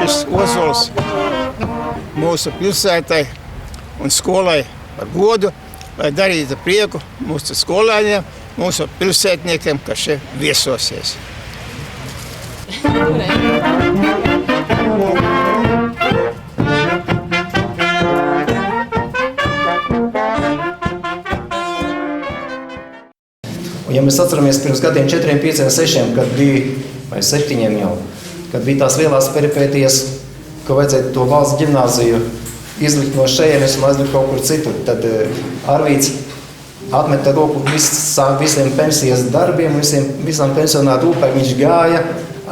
Šis ozols mūsu pilsētai un skolai par godu, lai darītu prieku mūsu skolēniem, mūsu pilsētniekiem, kas šeit viesosies. Un, ja mēs atceramies pirms gadiem 4, 5, 6, kad bija, vai 7 jau, kad bija tās lielās peripētijas, ka vajadzēja to valsts ģimnāziju izlikt no šejienes un aizlikt kaut kur citur, tad Arvīts atmeta roku visiem pensijas darbiem, visām pensionāru rūpēm. Viņš gāja,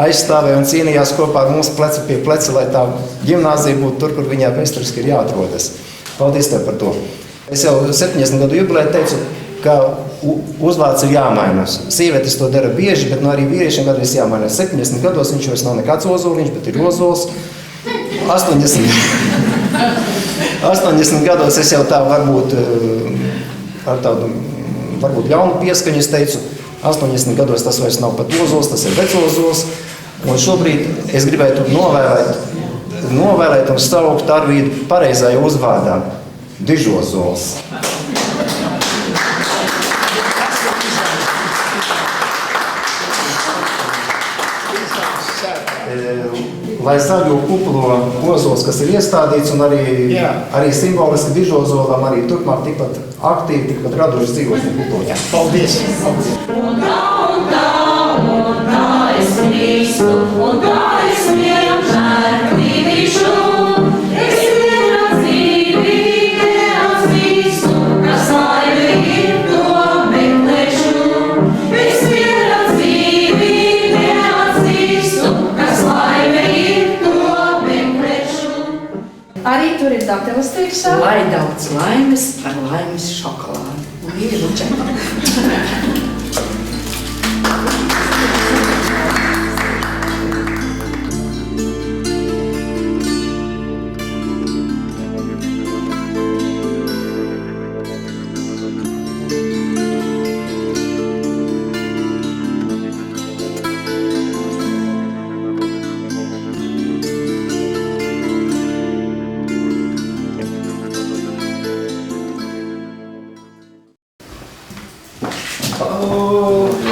aizstāvēja un cīnījās kopā ar mums plecu pie pleca, lai tā ģimnāzija būtu tur, kur viņā vēsturiski ir jāatrodas. Paldies tev par to. Es jau 70 gadu jubilēju teicu, ka uzvārds ir jāmaina. Sievietes to dara bieži, bet arī vīriešiem kādreiz jāmaina. 70 gados viņš vairs nav nekāds ozoliņš, bet ir ozols. 80 gados es jau tā varbūt ar tādu varbūt ļaunu pieskaņu es teicu, 80 gados tas vairs nav pat ozols, tas ir vecozols. Un šobrīd es gribētu novēlēt un saukt Arvīdu pareizajā uzvārdā – Dižozols. Lai zaļo kuplo ozols, kas ir iestādīts un arī simboliski dižozolam arī turpmāk tikpat aktīvi, tikpat radoši dzīvos un kuplot. Paldies! Un tā es krīstu, un tā es vienmēr dzīvīšu. Es vienā dzīvi neatzīstu, kas laimi ir to meklēšu. Es vienā dzīvi neatzīstu, kas laimi ir to meklēšu. Arī tur ir dateles teikšā. Lai daudz laimes ar laimes šokolādi. Un vīru čekā.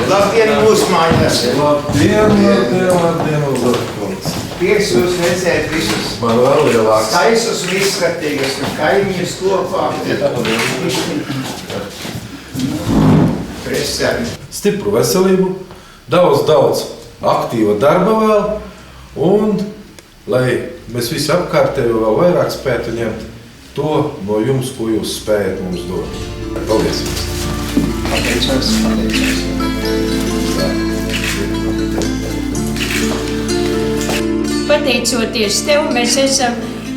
Labdien mūsu mājās! Labdien, uzakums! Prieks jūs redzēt visus Man vēl lielāks. skaisus un izskatīgus un kaimiņus kopā. Presēni. Stipru veselību, daudz aktīva darba vēl, un lai mēs visi apkārtējo vēl vairāk spētu ņemt to no jums, ko jūs spējat mums dot. Paldies jums! Pateicos. Pateicoties tev, mēs esam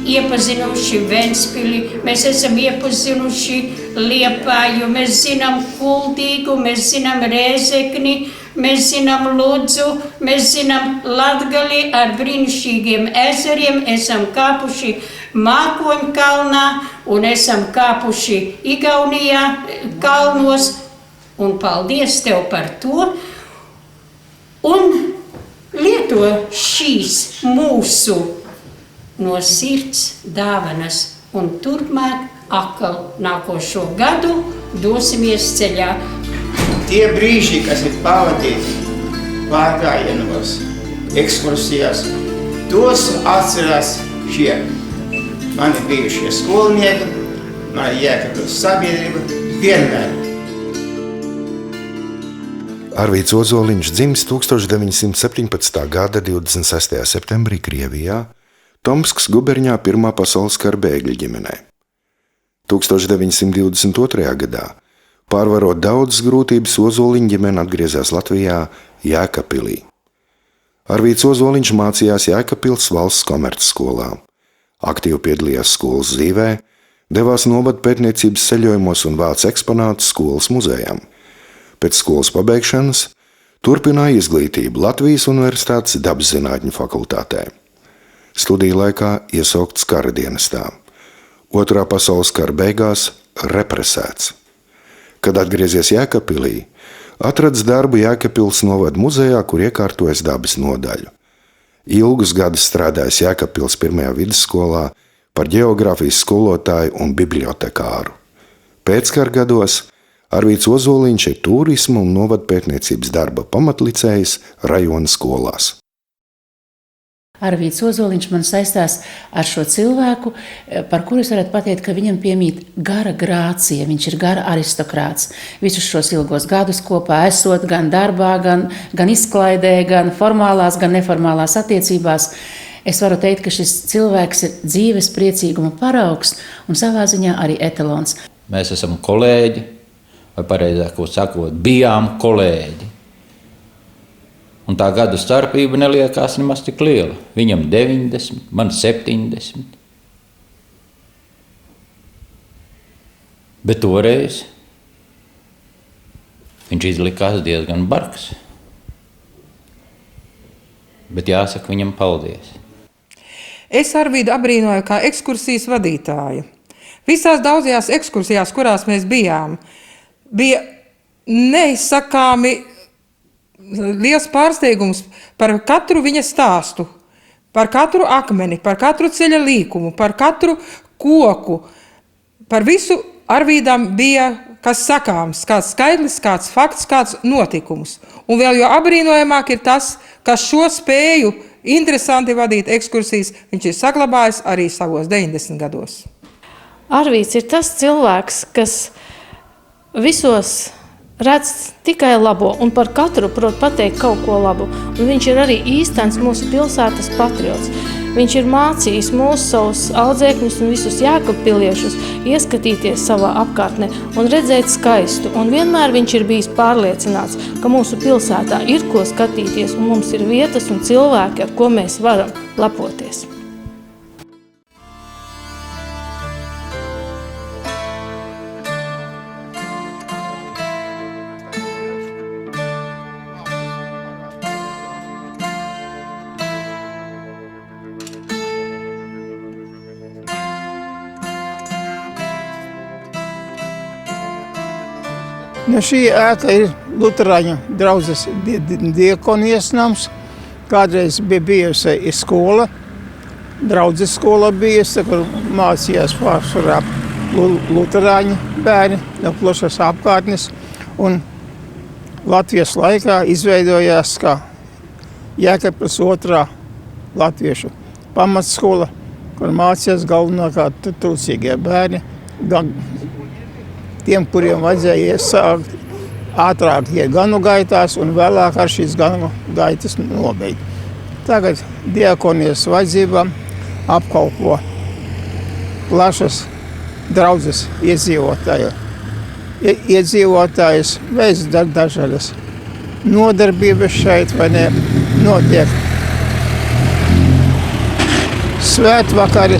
iepazinuši Ventspili, mēs esam iepazinuši Liepāju, mēs zinām Kuldīgu, mēs zinām Rēzekni, mēs zinām Ludzu, mēs zinām Latgali ar brīnišķīgiem ezeriem, esam kāpuši Mākoņkalnā un esam kāpuši Igaunijā kalnos, un paldies tev par to. Un lieto šīs mūsu no sirds dāvanas un turpmāk atkal nākošo gadu dosimies ceļā. Tie brīži, kas ir pavadīti pārgājienos, ekskursijās, tos atcerās šie mani bijušie skolnieki, mani Jēkabpils sabiedrība vienmēr. Arvīts Ozoliņš dzimis 1917. gada 26. septembrī Krievijā, Tomskas guberņā Pirmā pasaules kara bēgļu ģimenē. 1922. gadā, pārvarot daudzas grūtības, Ozoliņa ģimene atgriezās Latvijā Jēkabpilī. Arvīds Ozoliņš mācījās Jēkabpils valsts komercskolā. Aktīvi piedalījās skolas dzīvē, devās novada pētniecības ceļojumos un vāca eksponātus skolas muzejām. Pēc skolas pabeigšanas turpināja izglītību Latvijas Universitātes Dabaszinātņu fakultātē. Studiju laikā iesaukts kara dienestā. Otrā pasaules kara beigās represēts. Kad atgriezies Jēkabpilī, atradis darbu Jēkabpils novada muzejā, kur iekārtojas dabas nodaļu. Ilgus gadus strādājis Jēkabpils pirmajā vidusskolā par ģeogrāfijas skolotāju un bibliotekāru. Pēckara gados Arvīds Ozoliņš ir turisma un novada pētniecības darba pamatlicējs rajona skolās. Arvīds Ozoliņš man saistās ar šo cilvēku, par kuru es varētu pateikt, ka viņam piemīt gara grācija, viņš ir gara aristokrāts. Visus šos ilgos gadus kopā esot gan darbā, gan izklaidē, gan formālās, gan neformālās attiecībās. Es varu teikt, ka šis cilvēks ir dzīves priecīguma paraugs un savā ziņā arī etalons. Mēs esam kolēģi, vai pareizāk sakot, bijām kolēģi. Un tā gadu starpība neliekās nemaz tik liela. Viņam 90, man 70. Bet toreiz viņš izlikās diezgan bargs. Bet jāsaka viņam paldies. Es Arvīdu abrīnoju kā ekskursijas vadītāju. Visās daudzajās ekskursijās, kurās mēs bijām, bija neizsakāmi liels pārsteigums par katru viņa stāstu, par katru akmeni, par katru ceļa līkumu, par katru koku. Par visu Arvīdam bija kas sakāms, kāds skaidrs, kāds fakts, kāds notikums. Un vēl jo abrīnojamāk ir tas, ka šo spēju interesanti vadīt ekskursijas viņš ir saglabājis arī savos 90 gados. Arvīds ir tas cilvēks, kas visos redz tikai labo un par katru prot pateikt kaut ko labu. Un viņš ir arī īstenis mūsu pilsētas patriots. Viņš ir mācījis mūsu savus audzēkņus un visus jēkabpiliešus ieskatīties savā apkārtnē un redzēt skaistu. Un vienmēr viņš ir bijis pārliecināts, ka mūsu pilsētā ir ko skatīties un mums ir vietas un cilvēki, ar ko mēs varam lepoties. Šī ēka ir Luterāņu draudzes diakonijas nams. Kādreiz bija bijusi skola, draudzes skola bijusi, kur mācījās pārsvarā Luterāņu bērni no plašas apkārtnes. Un Latvijas laikā izveidojās kā Jēkabpils otrā latviešu pamatskola, kur mācījās galvenokārt trūcīgie bērni, gan tiem, kuriem vajadzēja iesākt ātrāk iet ganu gaitās un vēlāk ar šīs ganu gaitas nobeigt. Tagad diakonijas vajadzībām apkalpo plašas draudzes iedzīvotājus, veids dažādas nodarbības šeit, vai ne, notiek svētvakari,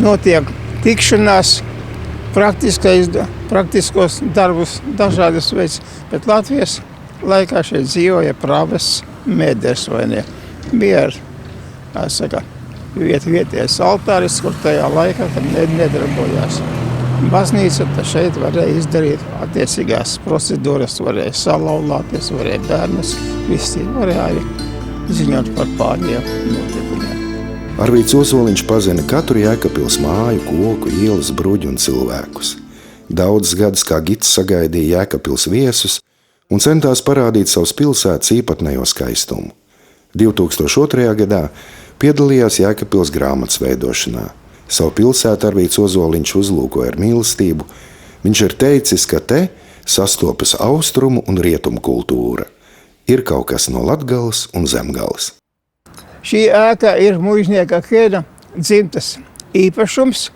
notiek tikšanās, praktiskos darbus dažādas veids, bet Latvijas laikā šeit dzīvoja prāvests Mēders, vai ne? Bija vietējais altāris, kur tajā laikā nedarbojās. Baznīca šeit varēja izdarīt attiecīgās procedūras, varēja salauzties, varēja bērnus, visi varēja arī ziņot par pārējiem notikumiem. Arvīds Ozoliņš pazina katru Jēkabpils māju, koku, ielas, bruģu un cilvēkus. Daudzus gadus kā gids sagaidīja Jēkabpils viesus un centās parādīt savas pilsētas īpatnējo skaistumu. 2002. gadā piedalījās Jēkabpils grāmatas veidošanā. Savu pilsētu Arvīds Ozoliņš uzlūkoja ar mīlestību. Viņš ir teicis, ka te sastopas austrumu un rietumu kultūra. Ir kaut kas no Latgales un Zemgales. Šī ēka ir muiznieka Kēna dzimtas īpašums,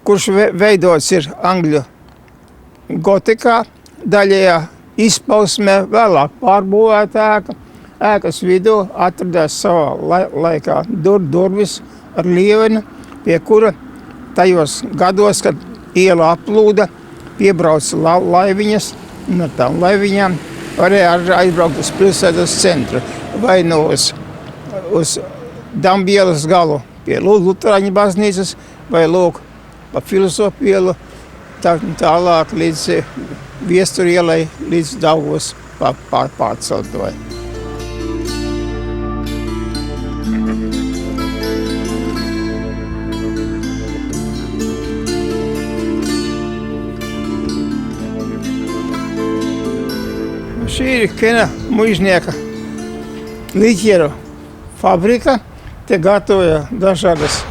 kurš veidots ir angļu gotikā, daļējā izpausmē, vēlāk pārbūvēta ēka. Ēkas vidū atradās savā laikā durvis ar lieveni, pie kura tajos gados, kad iela aplūda, piebrauca laiviņas, no tām laiviņām varēja aizbraukt uz pilsētas centru, vai no uz Dambielas galu pie Lutāņu baznīcas, vai lūk pa Filozofu ielu, tālāk līdz Viesturu ielai, līdz Daugavas pārceltuvai. Šī ir Kēna muiznieka liķieru fabrika. Te gatavoja dažādas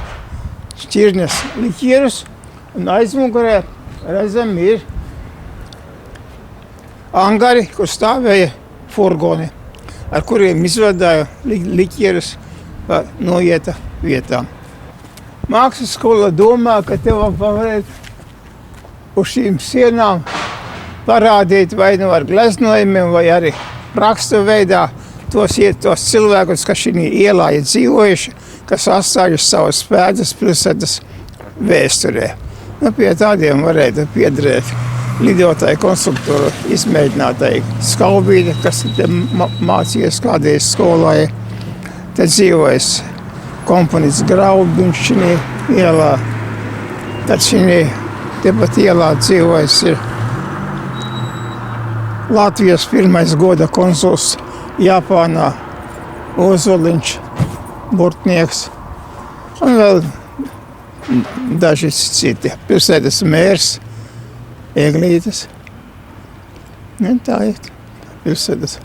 šķirnes liķierus, un aizmugurē redzam ir angari, kur stāvēja furgoni, ar kuriem izvadāja liķierus pa noieta vietām. Mākslas skola domā, ka te varētu uz šīm sienām parādīt vai nu ar gleznojumiem, vai arī rakstu veidā tos cilvēkus, kas šī ielā ir dzīvojuši, kas atstājuši savas pēdas pilsētas vēsturē. Pie tādiem varētu piederēt lidotāju konstruktoru izmēģinātāji Skalbīne, kas te mācījies kādreiz skolā. Te dzīvojas komponists Graudiņš šī ielā. Tad šī tepat ielā dzīvojas ir Latvijas pirmais goda konsuls Japānā Ozoliņš, burtnieks, un vēl daži citi. Pilsētas mērs Eglītes. Tā ir pilsētas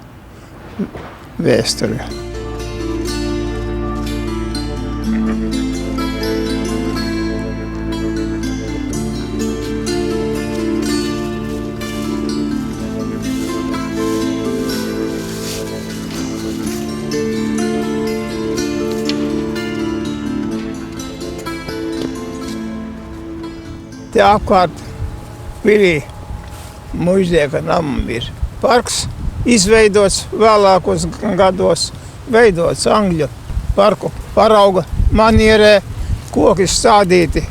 vēsture. Te apkārt pilī muiznieka namam ir parks, izveidots vēlākos gados, veidots angļu parku parauga manierē, koki stādīti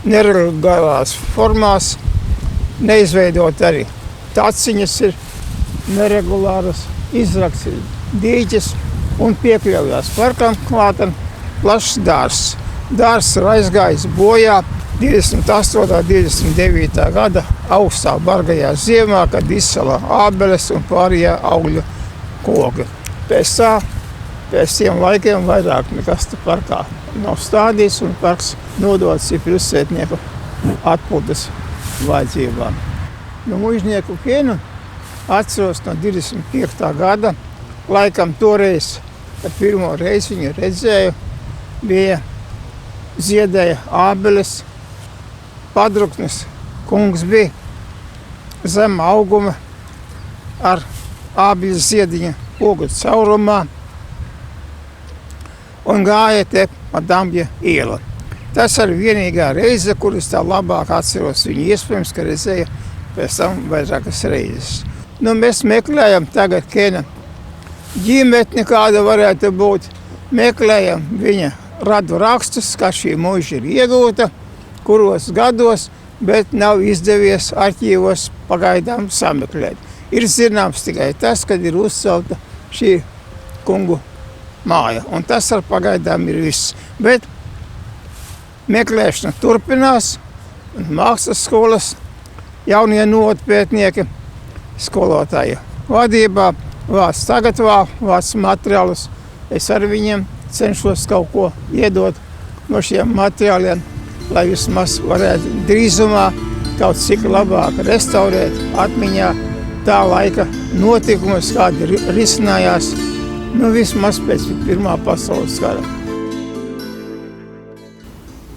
neregulārās formās, neizveidot arī taciņas ir neregulāras, izrakts ir dīķis un piekļaujās parkam klātam plašs dārzs. Dārzs ir aizgājis bojā 28. 29. gada augstā bargajā ziemā, kad izsala ābeles un pārējā augļu koki. Pēc tiem laikiem vairāk nekas te parkā nav stādīts un parks nodots ir pilsētnieku atpūtas vajadzībām. Muiznieku Kēnu atceros no 25. gada. Laikam toreiz, kad pirmo reizi viņu redzēju, bija ziedēja ābeles. Padruknis kungs bija zem auguma ar ābeles ziediņa pogu caurumā un gāja te pa Dambja ielu. Tas ir vienīgā reize, kuras tā labāk atceros viņu, iespējams, ka redzēju pēc tam vairākas reizes. Mēs meklējam tagad Kēna ģimetni, kāda varētu būt. Meklējam viņa radu rakstus, kā šī muiža ir iegūta, kuros gados, bet nav izdevies arķīvos pagaidām sameklēt. Ir zināms tikai tas, kad ir uzcelta šī kungu māja, un tas ar pagaidām ir viss. Bet meklēšana turpinās, mākslas skolas jaunie novatpētnieki skolotāju vadībā vāc tagad vāc materiālus. Es ar viņiem cenšos kaut ko iedot no šiem materiāliem, lai vismaz varētu drīzumā kaut cik labāk restaurēt atmiņā tā laika notikumus, kādi risinājās, vismaz pēc Pirmā pasaules kara.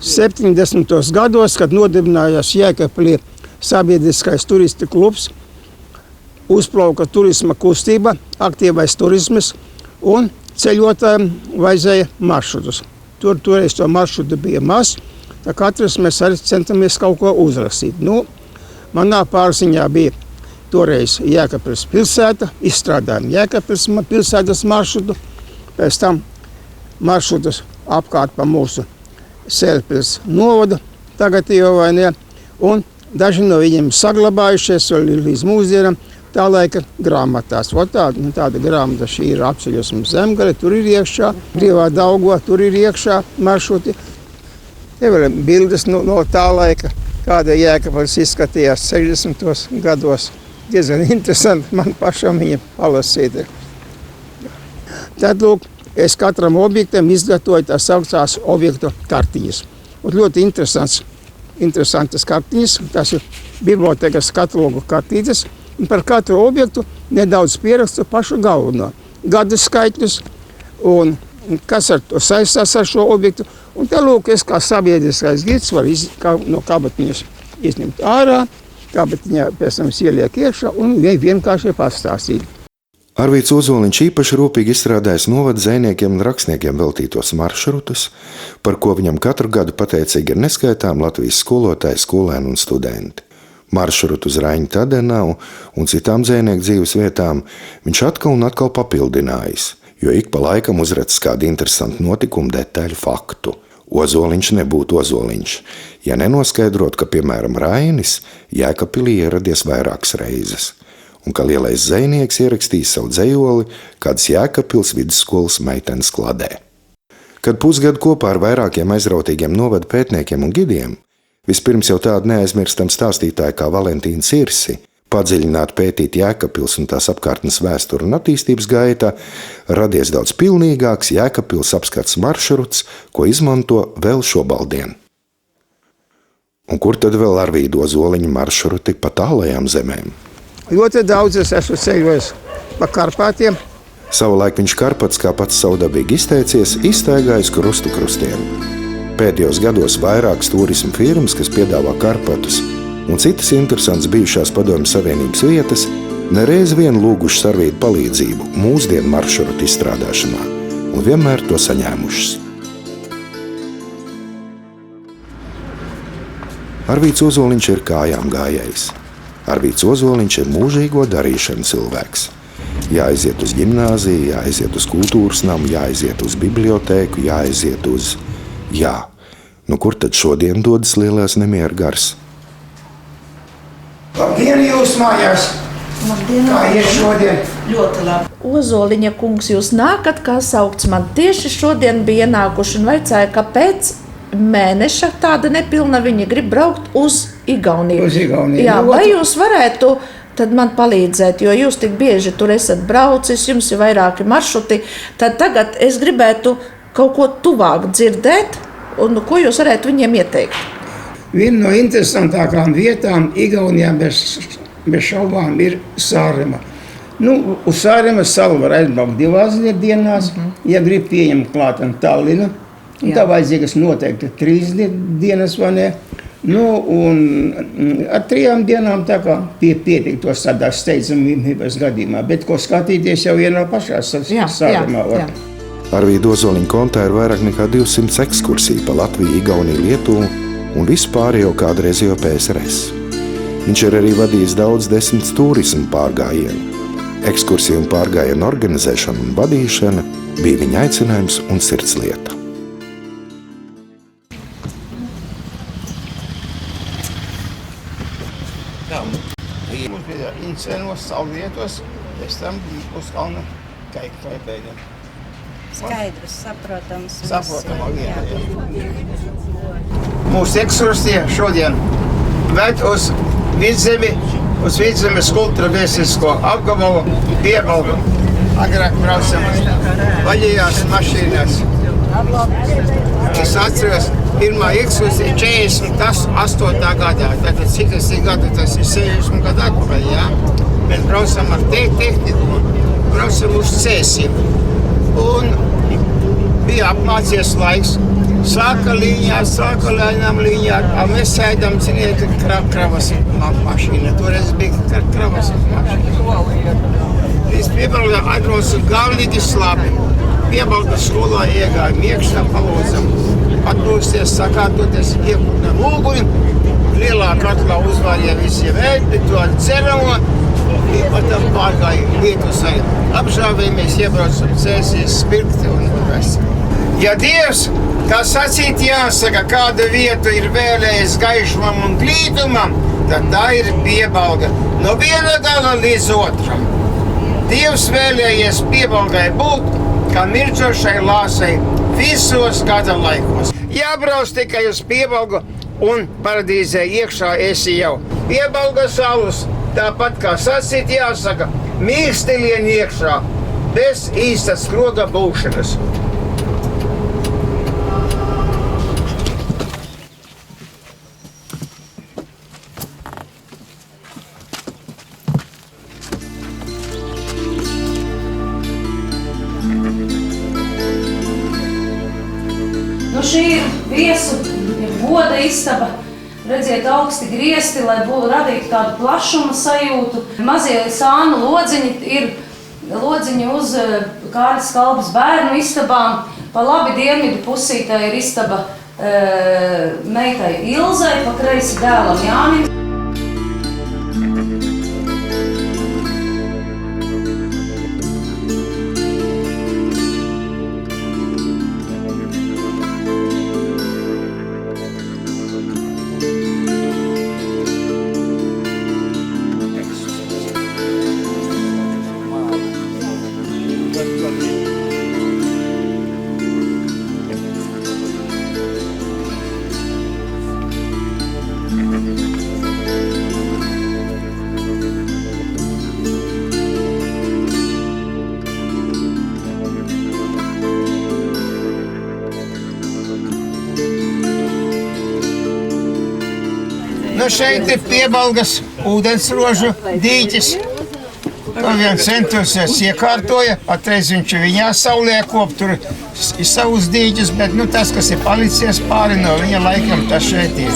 70. gados, kad nodibinājās Jēkabpilī sabiedriskais turistu klubs, uzplauka turisma kustība, aktīvais turismas, un ceļotājiem vajadzēja maršrutus. Toreiz to maršrutu bija maz, tā katrs mēs arī centamies kaut ko uzrakstīt. Nu, manā pārziņā bija toreiz Jēkabpils pilsēta, izstrādājām Jēkabpils pilsētas maršrutu, pēc tam maršrutus apkārt pa mūsu Sēlpils novadu, tagad jau vai ne, un daži no viņiem saglabājušies līdz mūsdienam tā laika grāmatās. Tāda grāmata šī ir Apceļosme Zemgale, tur ir iekšā, Brīvā Daugava, tur ir iekšā maršruti. Te vēl ir bildes no tā laika, kāda Jēkabpils izskatījās 60. gados. Diezgan interesanti man pašam viņa palasīt. Tad, lūk, es katram objektam izgatavoju tā sauktās objektu kartiņas. Un ļoti interesantas kartiņas, tas ir bibliotekas katalogu kartītes, un par katru objektu nedaudz pierakstu pašu galveno. Gadu skaitļus, un kas ar to saistās ar šo objektu. Un te, lūk, es kā sabiedriskais gids varu no kabatiņas izņemt ārā, kabatiņā pēc tam ieliek iekšā un vienkārši pastāstīt. Arvīds Ozoliņš īpaši rūpīgi izstrādājis novada zvejniekiem un rakstniekiem veltītos maršrutus, par ko viņam katru gadu pateicīgi ir neskaitām Latvijas skolotāji, skolēni un studenti. Maršrutu uz Raņu Tadenavu un citām zvejnieku dzīves vietām viņš atkal un atkal papildinājis, jo ik pa laikam uzredz kādu interesantu notikumu, detaļu, faktu. Ozoliņš nebūtu Ozoliņš, ja nenoskaidrot, ka, piemēram, Rainis Jēkabpilī ieradies vairākas reizes, un ka lielais zvejnieks ierakstījis savu dzejoli kādas Jēkabpils vidusskolas meitenes kladē. Kad pusgadu kopā ar vairākiem aizrautīgiem novada pētniekiem un gidiem, vispirms jau tādu neaizmirstam stāstītāju kā Valentīnu Cirsi, padziļināt pētīt Jēkabpils un tās apkārtnes vēsturi un attīstības gaitā, radies daudz pilnīgāks Jēkabpils apskats maršruts, ko izmanto vēl šobaldien. Un kur tad vēl Arvīda Ozoliņa maršruti pa tālajām zemēm? Ļoti daudz es esmu ceļojis pa Karpātiem. Savulaik viņš Karpats, kā pats savdabīgi izteicies, izstaigājis krustu krustiem. Pēdējos gados vairākas turismu firmas, kas piedāvā Karpatus un citas interesantas bijušās Padomju Savienības vietas, nereiz vien lūgušas Arvīdu palīdzību mūsdienu maršrutu izstrādāšanā un vienmēr to saņēmušas. Arvīds Ozoliņš ir kājām gājējs. Arvīds Ozoliņš ir mūžīgo darīšanu cilvēks. Jāaiziet uz ģimnāziju, jāaiziet uz kultūras namu, jāaiziet uz bibliotēku, jāaiziet uz... Jā, nu kur tad šodien dodas lielās nemieru gars? Labdien jūs mājās! Kā iet šodien? Ļoti labi. Ozoliņa kungs, jūs nākat, kā saukts man tieši šodien bija ienākuši un vaicāja, kāpēc mēneša tāda nepilna viņa grib braukt uz Igauniju. Uz Igauniju. Jā, vai jūs varētu tad man palīdzēt, jo jūs tik bieži tur esat braucis, jums ir vairāki maršruti, tad tagad es gribētu kaut ko tuvāk dzirdēt, un ko jūs varētu viņiem ieteikt? Viena no interesantākām vietām Igaunijā bez šaubām ir Sārema. Nu, uz Sāremas salu var aizbraukt 2 dienās, ja grib pieņemt klāt Tallinu. Tā vajadzīgas noteikti 3 dienas, vai ne? Nu, un ar 3 dienām tā kā pietiktos tādā steidzamības gadījumā, bet ko skatīties jau vienā pašā Sāremā var. Arvīda Ozoliņa kontā ir vairāk nekā 200 ekskursiju pa Latviju, Igauniju, Lietuvu un vispārējo kādreizējo PSRS. Viņš ir arī vadījis daudz 10 turismu pārgājienu. Ekskursiju un pārgājienu organizēšana un vadīšana bija viņa aicinājums un sirdslieta. Mums bija Incēnos, Saulvietos, pēc tam uz kalna Kaikfēbēļa. Skaidrs, saprotams. Saprotamā vietā. Mūsu ekskursija šodien ved uz Vidzemi, uz Vidzemes kultūrvēstniecisko apgabalu Piebalgu. Agrāk braucam vaļījās mašīnās. Es atceros, pirmā ekskursija 48. gadā. Tātad cik tas ir gadu, tas ir 60 gadu atpakaļ, jā. Mēs braucam ar tehniku, braucam uz Cēsiem. Un bija apmācies laiks. Sāka lēnām līņā, mēs sēdam, ziniet, kravas mašīna. Toreiz bija kravas mašīna. Līdz Piebalgā atbraucu galīgi slabi. Piebalgas skolā iegājām iekšā, palūdzam atpūsties, sakārtoties, iekurnam uguni. Lielā katlā uzvārīja visiem ēdi, to ar ceramo. Pat tam pārgāja vietus arī apžāvējamies, iebraucam cēsies, spirkti un viss. Ja Dievs, kā sacīt jāsaka, kāda vieta ir vēlējies gaišumam un glītumam, tad tā ir Piebalga no viena gala līdz otram. Dievs vēlējies Piebalgai būt, kā mirdzošai lāsai visos gada laikos. Jābrauc tikai uz Piebalgu un paradīzē iekšā esi jau. Piebalgas alus, tāpat kā sacīt jāsaka, mīkstilieni iekšā, bez īstas skroga būšanas. Šī ir viesu goda istaba. Redziet, augsti griesti, lai radītu tādu plašuma sajūtu. Mazie sānu lodziņi ir lodziņi uz Kārļa Skalbes bērnu istabām. Pa labi dienvidu pusītē ir istaba meitai Ilzai, pa kreisi dēlam Jānim. Nu šeit ir Piebalgas ūdensrožu dīķis. To viens centusies iekārtoja, patreiz viņš viņā saulē kop, tur ir savus dīķus, bet tas, kas ir palicies pāri no viņa laikam, tas šeit ir.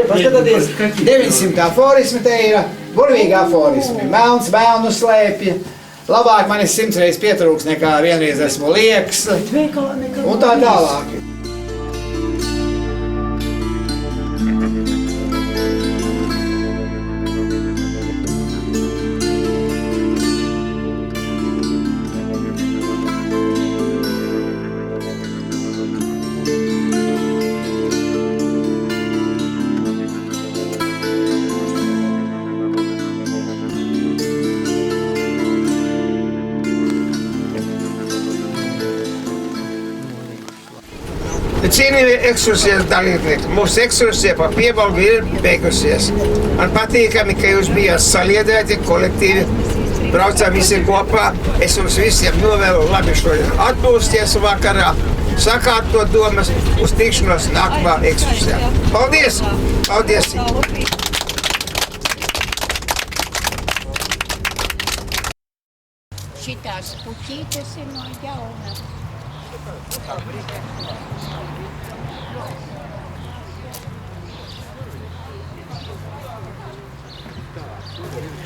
Paskatieties, 900 aforismi te ir, burvīgi aforismi. Melns melnu slēpja, labāk man ir 100 reizes pietrūks nekā vienreiz esmu lieks, un tā tālāk. Cienījamie ekskursijas dalībnieki, mūsu ekskursija pa Piebalgu ir beigusies. Man patīkami, ka jūs bijāt saliedēti, kolektīvi, braucām visi kopā. Es jums visiem novēlu labi šodien atpūsties vakarā, sakārtot domas uz tikšanos nākamā ekskursijā. Paldies! Paldies! Šitās puķītes ir no jauna.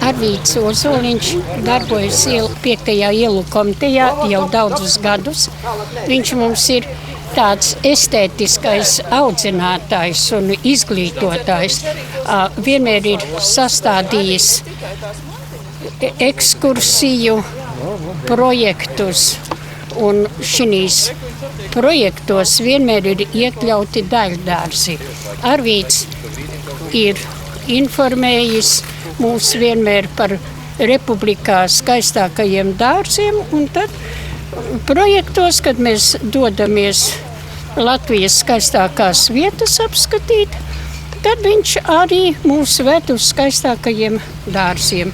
Arvīds Ozoliņš darbojas 5. ielu komitejā jau daudzus gadus. Viņš mums ir tāds estētiskais audzinātājs un izglītotājs. Vienmēr ir sastādījis ekskursiju projektus, un šīs projektos vienmēr ir iekļauti daļdārzi. Arvīds ir informējis mūs vienmēr par republikā skaistākajiem dārziem, un tad projektos, kad mēs dodamies Latvijas skaistākās vietas apskatīt, tad viņš arī mūs ved uz skaistākajiem dārziem.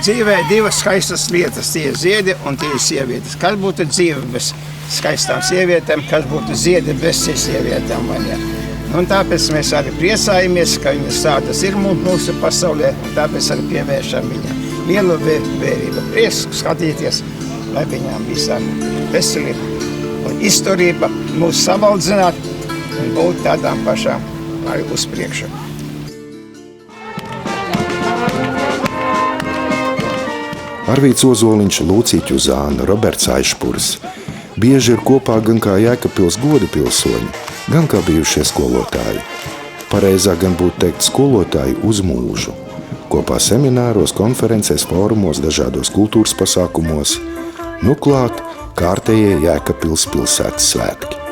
Dzīvē divas skaistas lietas, tie ir ziedi un tie ir sievietes. Kas būtu dzīve bez skaistām sievietēm, kas būtu ziedi bez sievietēm? Un tāpēc mēs arī priecājamies, ka viņas tādas ir mūsu pasaulē, un tāpēc arī pievēršam viņam lielu vērību. Prieks skatīties, lai viņām visām veselība un izturība mūs savaldzināt un būt tādām pašām arī uz priekšu. Arvīds Ozoliņš, Lūcija Ķuzāna, Roberts Aišpurs bieži ir kopā gan kā Jēkabpils goda pilsoņi, gan kā bijušie skolotāji. Pareizāk gan būtu teikt skolotāji uz mūžu. Kopā semināros, konferencēs, fórumos, dažādos kultūras pasākumos, nu klāt kārtējie Jēkabpils pilsētas svētki.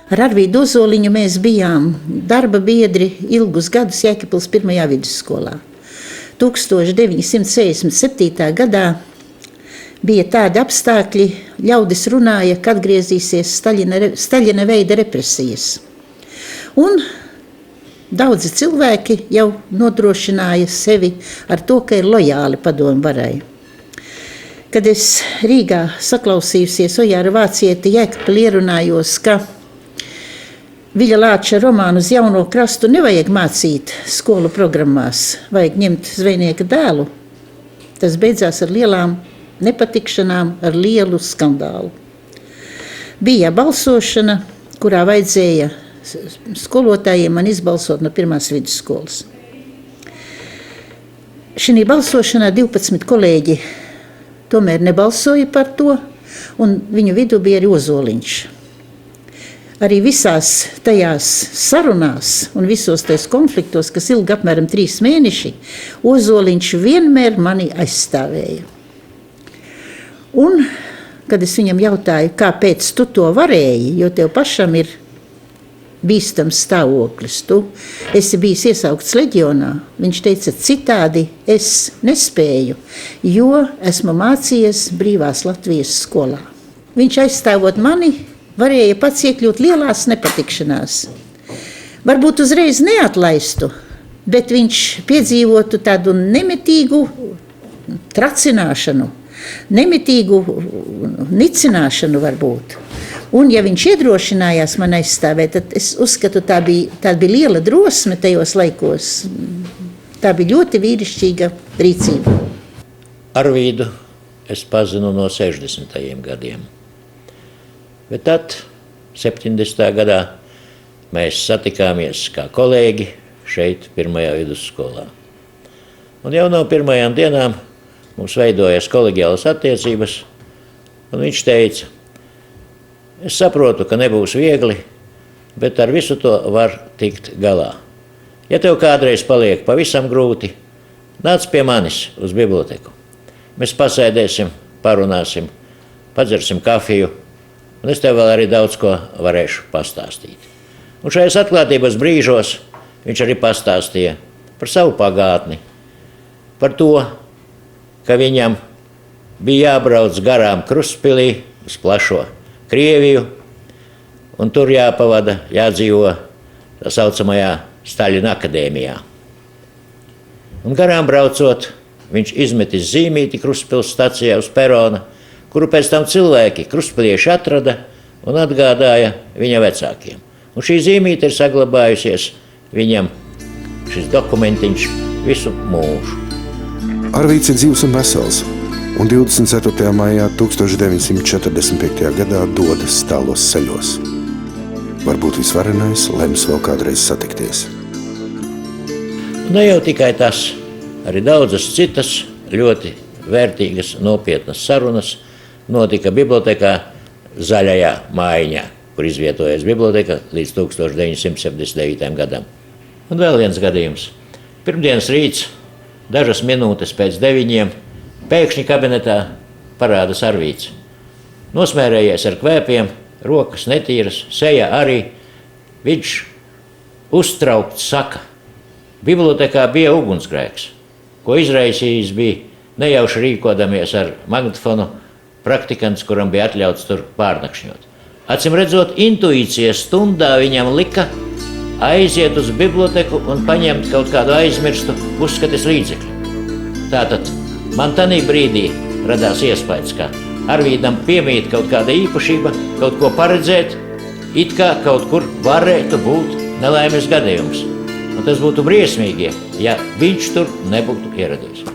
Ar Arvīdu Ozoliņu mēs bijām darba biedri ilgus gadus Jēkabpils 1. vidusskolā. 1967. gadā bija tādi apstākļi, ļaudis runāja, ka atgriezīsies Staļina veida represijas. Un daudzi cilvēki jau nodrošināja sevi ar to, ka ir lojāli padomu varai. Kad es Rīgā saklausījusies Ojāra Vācieti Jēkabpilī ierunājos, ka Viļa Lāča romānu Uz jauno krastu nevajag mācīt skolu programmās, vajag ņemt zvejnieka dēlu. Tas beidzās ar lielām nepatikšanām, ar lielu skandālu. Bija balsošana, kurā vajadzēja skolotājiem man izbalsot no 1. vidusskolas. Šī balsošanā 12 kolēģi tomēr nebalsoja par to, un viņu vidū bija arī Ozoliņš. Arī visās tajās sarunās un visos tajos konfliktos, kas ilga apmēram 3 mēneši, Ozoliņš vienmēr mani aizstāvēja. Un, kad es viņam jautāju, kāpēc tu to varēji, jo tev pašam ir bīstams stāvoklis, tu esi bijis iesaukts leģionā, viņš teica, citādi es nespēju, jo esmu mācījies Brīvās Latvijas skolā. Viņš aizstāvot mani, varēja pats iekļūt lielās nepatikšanās. Varbūt uzreiz neatlaistu, bet viņš piedzīvotu tādu nemitīgu tracināšanu, nemitīgu nicināšanu varbūt. Un ja viņš iedrošinājās man aizstāvēt, tad es uzskatu, tā bija liela drosme tajos laikos. Tā bija ļoti vīrišķīga rīcība. Arvīdu es pazinu no 60. gadiem. Bet tad, 70. gadā, mēs satikāmies kā kolēģi šeit, 1. vidusskolā. Un jau no pirmajām dienām mums veidojas koleģiālas attiecības, un viņš teica, es saprotu, ka nebūs viegli, bet ar visu to var tikt galā. Ja tev kādreiz paliek pavisam grūti, nāc pie manis uz biblioteku. Mēs pasēdēsim, parunāsim, padzersim kafiju, un es tev vēl arī daudz ko varēšu pastāstīt. Un šajās atklātības brīžos viņš arī pastāstīja par savu pagātni, par to, ka viņam bija jābrauc garām Krustpilī uz plašo Krieviju, un tur jāpavada, jādzīvo tā saucamajā Staļina akadēmijā. Un garām braucot, viņš izmetis zīmīti Krustpils stacijā uz perona, kuru pēc tam cilvēki, krustpilieši, atrada un atgādāja viņa vecākiem. Un šī zīmīte ir saglabājusies viņam, šis dokumentiņš, visu mūžu. Arvīds ir dzīvs un vesels, un 24. maijā 1945. gadā dodas tālos ceļos. Varbūt visvarenais lems vēl kādreiz satikties. Ne jau tikai tas, arī daudzas citas ļoti vērtīgas, nopietnas sarunas notika bibliotekā Zaļajā mājiņā, kur izvietojas biblioteka līdz 1979. gadam. Un vēl viens gadījums. Pirmdienas rīts, dažas minūtes pēc 9, pēkšņi kabinetā parādās Arvīds. Nosmērējies ar kvēpiem, rokas netīras, seja arī. Viņš uztraukts saka, bibliotekā bija ugunsgrēks, ko izraisījis bija nejauši rīkodamies ar magnetofonu praktikants, kuram bija atļauts tur pārnakšņot. Acīm redzot, intuīcijas stundā viņam lika aiziet uz biblioteku un paņemt kaut kādu aizmirstu uzskates līdzekļu. Tātad man tanī brīdī radās iespējas, ka Arvīdam piemīt kaut kāda īpašība, kaut ko paredzēt, it kā kaut kur varētu būt nelaimes gadījums. Un tas būtu briesmīgi, ja viņš tur nebūtu ieradies.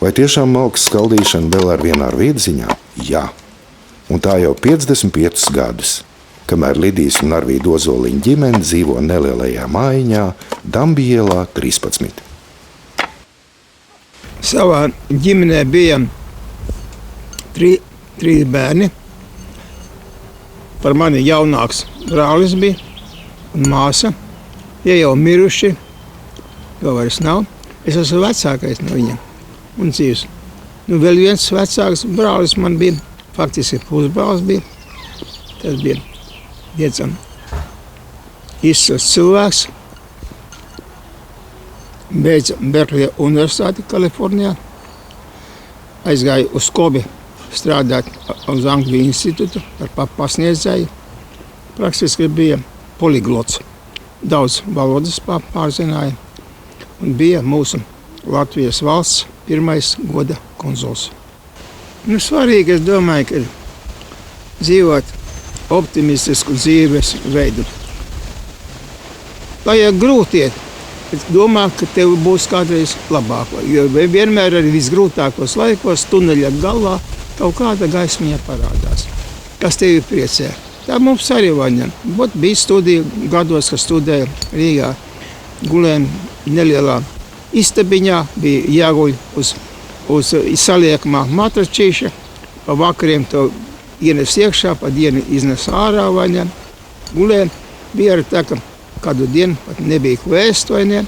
Vai tiešām malkas skaldīšana vēl ar vienu Arvīda ziņā? Jā. Un tā jau 55 gadus, kamēr Lidijas un Arvīda Ozoliņa ģimene dzīvo nelielajā mājiņā Dambielā 13. Savā ģimenē bija trīs bērni. Par mani jaunāks brālis bija un māsa. Tie jau miruši, jo vairs nav. Es esmu vecākais no viņiem. Un dzīves. Vēl viens vecāks brālis man bija, faktiski pusbrālis bija. Tas bija diezgan izcils cilvēks. Beidza Berkeley universitāti Kalifornijā. Aizgāja uz Kobi strādāt uz Angliju institūtu par pasniedzēju. Praktiski bija poliglots. Daudz valodas pārzināja. Un bija mūsu Latvijas valsts pirmais goda konzuls. Svarīgi, es domāju, ka dzīvot optimistisku dzīves veidu. Lai ir grūti iet, es domāju, ka tev būs kādreiz labāk. Jo vienmēr arī visgrūtākos laikos tuneļa galā kaut kāda gaismiņa parādās, kas tevi priecē. Tā mums arī vaņa. Bija studija gados, kad studēja Rīgā, gulējām nelielā istabiņā, bija jāguļ uz saliekamā matračīša, pa vakariem to ienes iekšā, pa dienu iznes ārā vaņā. Gulējām, bija arī tā, ka kādu dienu pat nebija kvēst vai ne,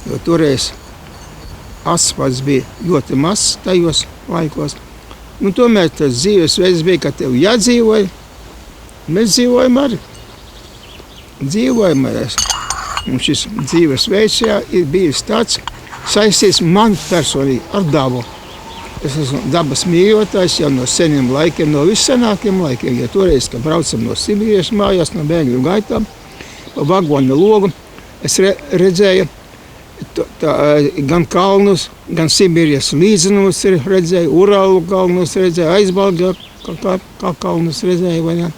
jo toreiz asfalts bija ļoti mazs tajos laikos. Tomēr tas dzīvesveids bija, ka tev jādzīvoja. Mēs dzīvojam arī. Un šis dzīvesveids ir bijis tāds saistīts man personīgi ar dabu. Es esmu dabas mīļotājs jau no seniem laikiem, no vissenākiem laikiem. Ja toreiz, kad braucam no Sibīrijas mājās, no bēgļu gaitām, pa vagonu logu, es redzēju gan kalnus, gan Sibīrijas līdzenumus redzēju, Urālu kalnus redzēju, Aizbalga kalnus redzēju.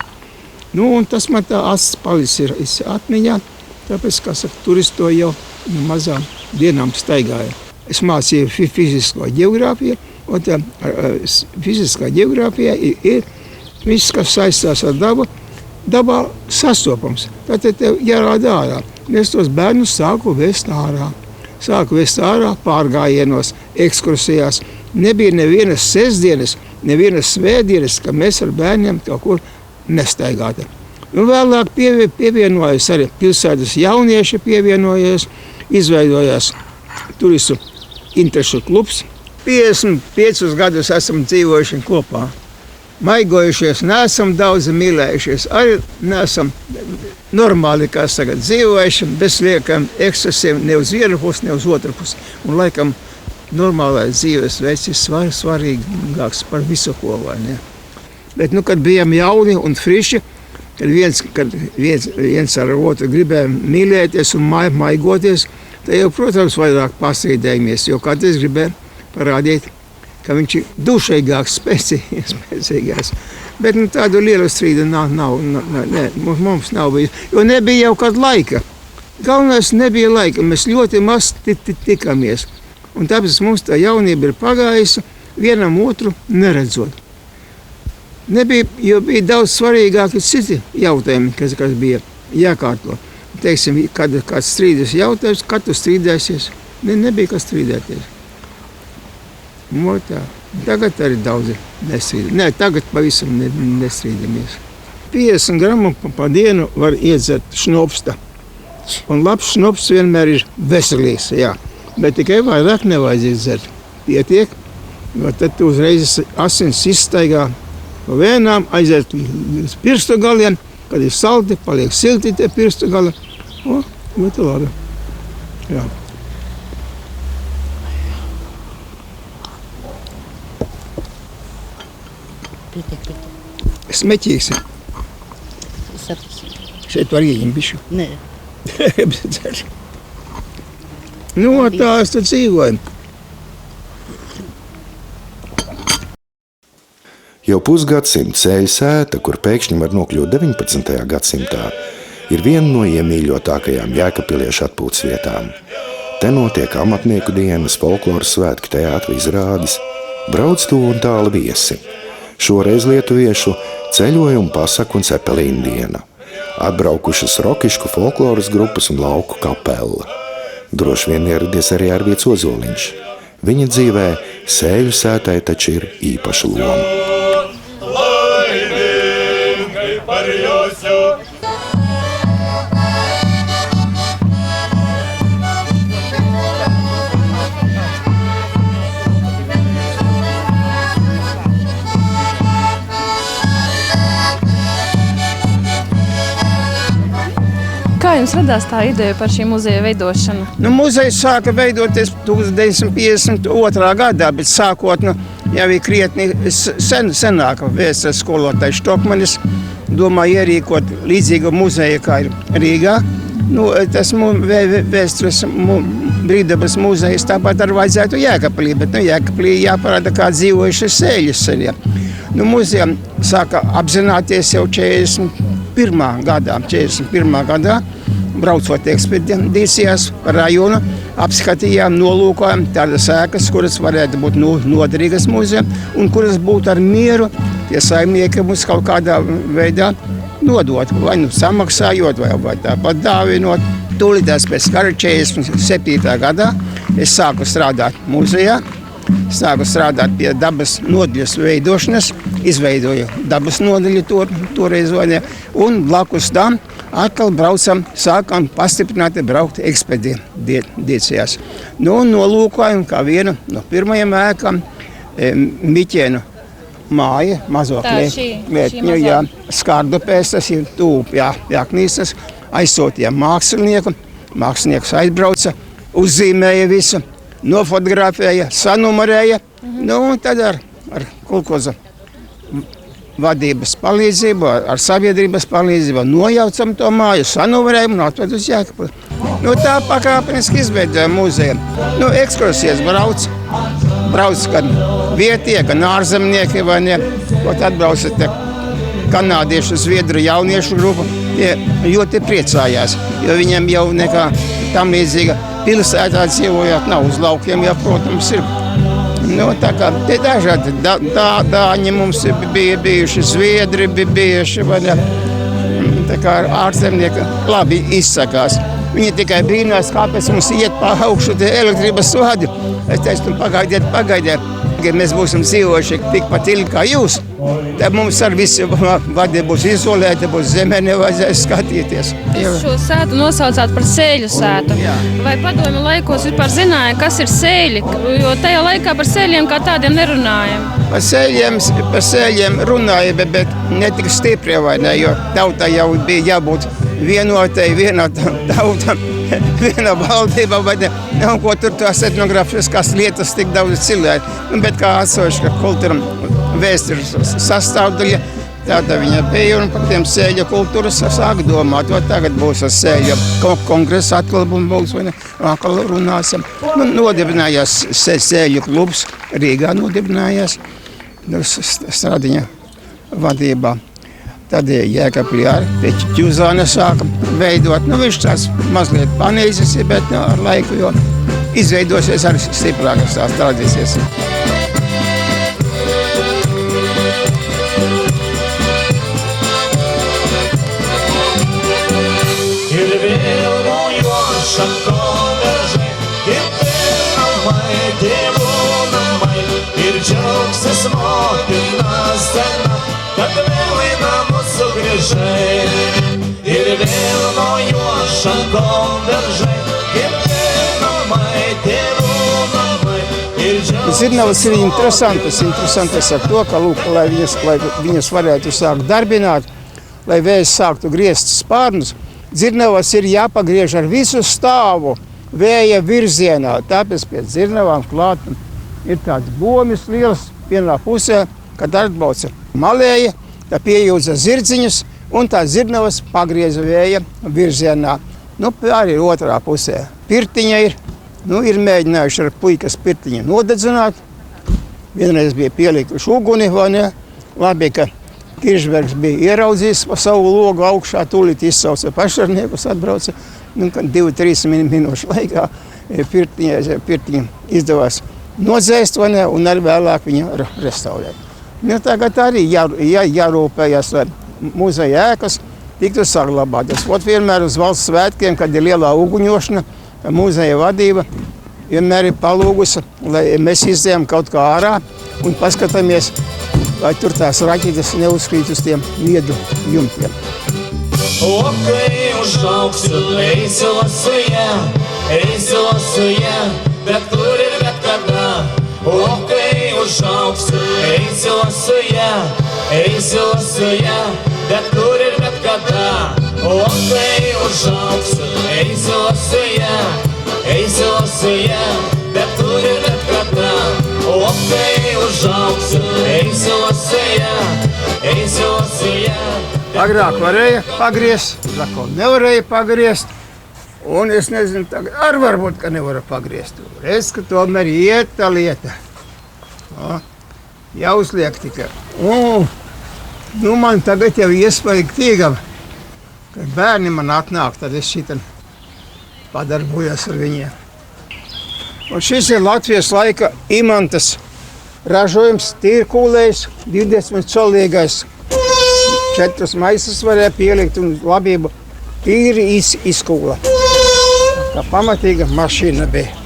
Un tas man tā acis palicis atmiņā. Tāpēc, kā saka, turisti to jau no mazām dienām staigāja. Es mācīju fizisko ģeogrāfiju, un tā fiziskā ģeogrāfija ir viss, kas saistās ar dabu, dabā sastopams. Tātad tev jārāda ārā. Es tos bērnus sāku vest ārā. Sāku vest ārā pārgājienos, ekskursijās. Nebija nevienas sestdienas, nevienas svētdienas, ka mēs ar bērniem kaut kur nestaigātu. Vēlāk pievienojās arī pilsētas jaunieši, izveidojās turistu interešu klubs. 55 gadus esam dzīvojuši kopā. Maigojušies, neesam daudz mīlējušies, arī neesam normāli, kā saka, dzīvojuši, bez liekam ekscesiem ne uz vienu pusi, ne uz otru pusi. Un laikam normālais dzīves veids ir svarīgāks par visu ko, vai ne? Bet, kad bijām jauni un friši, kad viens ar otru gribēja mīlēties un maigoties, tad jau, protams, vairāk pastrīdējamies, jo katrs gribēja parādīt, ka viņš ir dušīgāks, spēcīgāks. Bet tādu lielu strīdu mums nav bijis, jo nebija jau kāda laika. Galvenais nebija laika, mēs ļoti maz tikamies. Un tāpēc mums tā jaunība ir pagājusi vienam otru neredzot. Nebija, jo bija daudz svarīgāki citi jautājumi, kas bija jākārto. Teiksim, kad kāds strīdas jautājums, kad tu strīdēsies, nebija kas strīdēties. Tagad arī daudzi nestrīdamies. Tagad pavisam nestrīdamies. 50 gramu pa dienu var iedzert šnopsta. Un labs šnops vienmēr ir veselīgs, jā. Bet tikai vairāk nevajadzīgi dzert. Pietiek, jo tad tu uzreiz asins izstaigā pa vēnām, aiziet uz pirkstu galiem, kad ir salti, paliek silti tie pirkstu gali. O, ļoti labi. Jā. Smeķīgs. Šeit var ieņemt bišu. Nē. Nu, tā es tad dzīvoju. Jau pusgadsimta Sēļu sēta, kur pēkšņi var nokļūt 19. gadsimtā, ir viena no iemīļotākajām jēkapiliešu atpūtas vietām. Te notiek amatnieku dienas, folkloras svētki, teātra izrādes, brauc tuvu un tālu viesi. Šoreiz lietuviešu ceļojumu pasaku un cepelīnu diena. Atbraukušas rokišku folkloras grupas un lauku kapela. Droši vien ieradies arī Arvīds Ozoliņš. Viņa dzīvē Sēļu sētai taču ir īpaša loma. Laimīgai par jūsu Kā jums radās tā ideja par šī muzeja veidošanu? Nu, muzejs sāka veidoties 1952. gadā, bet sākot jau ir krietni senāka vēstures skolotājs Štokmanis domāja ierīkot līdzīgu muzeju, kā ir Rīgā. Nu, tas vēstures brīvdabas muzejs tāpat arī vajadzētu Jēkabpilī, bet Jēkabpilī jāparāda kā dzīvojuši Sēļas ceļā. Nu, muzejam sāka apzināties jau 41. gadā, braucot ekspedīcijās par rajonu, apskatījām, nolūkojām tādas ēkas, kuras varētu būt noderīgas muzejam un kuras būtu ar mieru tie saimnieki mums kaut kādā veidā nodot, vai samaksājot, vai tāpat dāvinot. Tūlītās pēc kara 47. gadā es sāku strādāt muzejā, sāku strādāt pie dabas nodaļas veidošanas, izveidoju dabas nodaļu toreiz, un blakus tam atkal sākām pastiprināti braukt ekspedīcijās. Nu, nolūkojam, kā viena no pirmajām ēkām Miķēnu māja, mazo klietiņu, Skardupēs, tas ir tūp, Jāknīstas, aizsūtījām mākslinieku, mākslinieks aizbrauca, uzzīmēja visu, nofotografēja, sanumerēja, nu, un tad ar kolkoza vadības palīdzību, ar sabiedrības palīdzību nojaucam to māju, sanumerējam un atved uz Jēkabpili. Nu, tā pakāpeniski izveidoja muzeju. Nu, ekskursijas brauc gan vietie, gan ārzemnieki, vai ne, kaut atbrauca te kanādiešu, zviedru jauniešu grupu, tie ļoti priecājās, jo viņiem jau nekā tam līdzīga pilsētā dzīvojot nav uz laukiem, ja, protams, ir. Nu, tā kā te dažādi dāņi mums bija bijuši, zviedri bija bijuši, vai ne, tā kā ārzemnieki labi izsakās. Viņi tikai brīnās, kāpēc mums iet pa augšu tie elektrības vadi. Es teicu, pagaidiet, kad mēs būsim dzīvojuši tikpat ilgi kā jūs, tad mums ar visi vadi būs izolēti, būs zemē nevajadzēs skatīties. Jūs šo sētu nosaucāt par Sēļu sētu. Vai padomju laikos vispār zināja, kas ir sēļi? Jo tajā laikā par sēļiem kā tādiem nerunājam. Par sēļiem runāja, bet ne tik stipri, vai ne, jo tautai jau bija jābūt vienotai, vienā tautam, viena valdība, vai ne, un ko tur tās etnografiskās lietas tik daudz cilvēku. Bet kā atsevišķa kultūra vēstures sastāvdaļa, tāda viņa bija, un par tiem sēļu kultūras sāk domāt, vai tagad būs ar sēļu kongresa atklājumu būs, vai ne, atkal runāsim. Nu, nodibinājās sēļu klubs, Rīgā nodibinājās, Stradiņa vadībā. Tad Jēkabpilī arī pēc Ķuzāna sāka veidot. Nu, viņš tās mazliet panīzis, bet ar laiku jau izveidosies arī stiprākas tās tradīcijas. Ir vilnojoša koveža, ir pirmamai, dievonamai, ir džiaugsis motina sena, kad vėl į namus sugrįžai. Ir vilnojoša konverže, ir namai, tėvų namai, ir džiaugsmas. Zirnavas ir interesantas ar to, ka, lūk, lai viņas varētu sākt darbināt, lai vējs sāktu griezt spārnus, dzirnavas ir jāpagriež ar visu stāvu vēja virzienā. Tāpēc pie dzirnavām klāt ir tāds bomis liels vienā pusē, kad atbrauca malēja, tā piejūdza zirdziņus un tā dzirnavas pagrieza vēja virzienā. Nu, arī ir otrā pusē. Pirtiņa ir, ir mēģinājuši ar puikas pirtiņu nodedzināt. Vienreiz bija pielikuši uguni, vai ne? Labi, ka Kiršbergs bija ieraudzījis pa savu logu augšā, tūlīt izsauca pašarniekus, atbrauca. 2-3 minūšu laikā pirtiņa izdevās nodzēst, vai ne, un arī vēlāk viņu restaurēt. Tagad arī jārūpējas, lai muzeja ēkas tiktu saglabātas. Vienmēr uz valsts svētkiem, kad ir lielā uguņošana, muzeja vadība vienmēr ir palūgusi, lai mēs izdējam kaut kā ārā un paskatāmies, lai tur tās raķetes neuzkrīt uz tiem viedu jumtiem. O, kai užaugsiu, eisiu lasuje, bet kur ir bet kada. O, kai užaugsiu, eisiu lasuje, bet kur ir bet kada. O, kai užaugsiu, eisiu lasuje, bet kur ir bet kada. O, kai užaugsiu, eisiu lasuje. Agrāk varēja pagriezt, zakot nevarēja pagriezt, un es nezinu, tagad arī varbūt, ka nevaru pagriezt. Es, ka tomēr iet tā lieta. Jāuzliek tikai. Man tagad jau iespējīgi tīgam, kad bērni man atnāk, tad es šitam padarbojos ar viņiem. Un šis ir Latvijas laika imantas ražojums, tīrkūlējs, 20 colīgais. 4 maisas varēja pielikt un labību tīri izkūla. Tā pamatīga mašīna bija.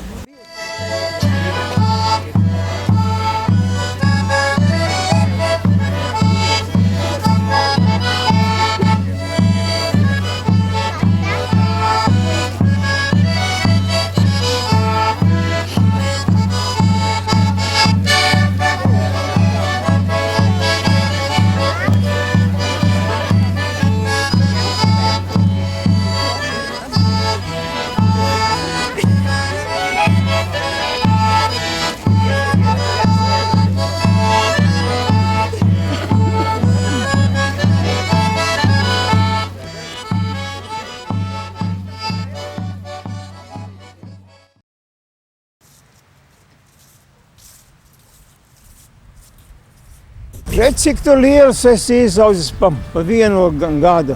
Redz, cik tu liels esi izaudzis pa vienu gadu.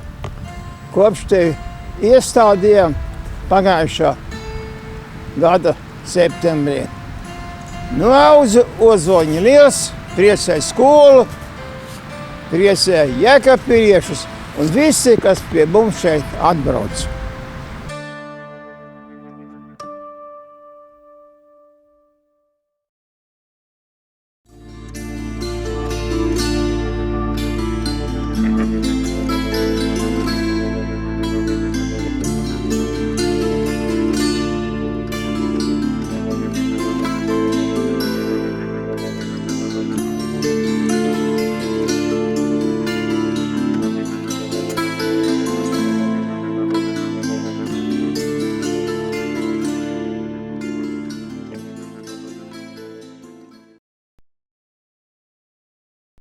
Kopš tevi iestādījām pagājušā gada septembrī. Auzu Ozoļņi liels, priecēja skolu, priecēja jēkabpiliešus un visi, kas pie mums šeit atbrauc.